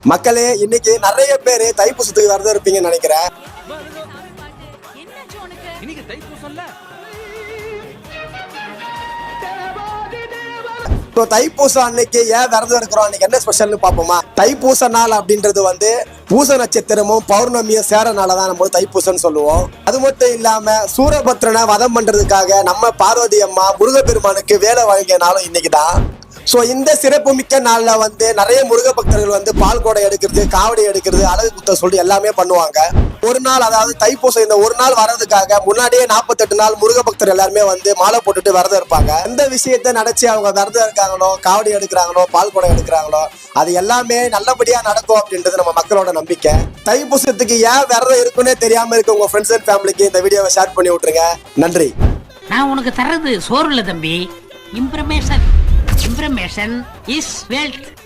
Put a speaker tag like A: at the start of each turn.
A: மக்களே, இன்னைக்கு நிறைய பேரு தைப்பூசத்துக்கு விரதம் இருப்பீங்கன்னு நினைக்கிறேன். தைப்பூசம் அன்னைக்கு ஏன் விரதம் இருக்கிறோம், அன்னைக்கு என்ன ஸ்பெஷல்னு பாப்போமா? தைப்பூச நாள் அப்படின்றது பூச நட்சத்திரமும் பௌர்ணமியும் சேரனாலதான் நம்ம தைப்பூசம்னு சொல்லுவோம். அது மட்டும் இல்லாம சூரபத்ரனை வதம் பண்றதுக்காக நம்ம பார்வதி அம்மா முருகப்பெருமானுக்கு வேலை வழங்கிய நாளும் இன்னைக்குதான். சோ இந்த சிறப்பு மிக்க நாள்ல நிறைய முருக பக்தர்கள் பால் கோடை எடுக்கிறது, காவடி எடுக்கிறது, அழகு குத்த சொல்லி எல்லாமே பண்ணுவாங்க. ஒரு நாள், அதாவது தைப்பூசம் இந்த ஒரு நாள் வர்றதுக்காக முன்னாடியே 48 நாள் முருக பக்தர் எல்லாருமே மாலை போட்டுட்டு விரதம் இருப்பாங்க. எந்த விஷயத்த நினைச்சு அவங்க விரதம் இருக்காங்களோ, காவடி எடுக்கிறாங்களோ, பால் கோடை எடுக்கிறாங்களோ, அது எல்லாமே நல்லபடியா நடக்கும் அப்படின்றது நம்ம மக்களோட நம்பிக்கை. தைப்பூசத்துக்கு ஏன் விரதம் இருக்குன்னே தெரியாம இருக்க உங்க ஃப்ரெண்ட்ஸ் அண்ட் ஃபேமிலிக்கு இந்த வீடியோவை ஷேர் பண்ணி விட்டுருங்க. நன்றி.
B: நான் உனக்கு தர்றது சோறு இல்ல தம்பி, இன்ஃபர்மேஷன். Information is wealth.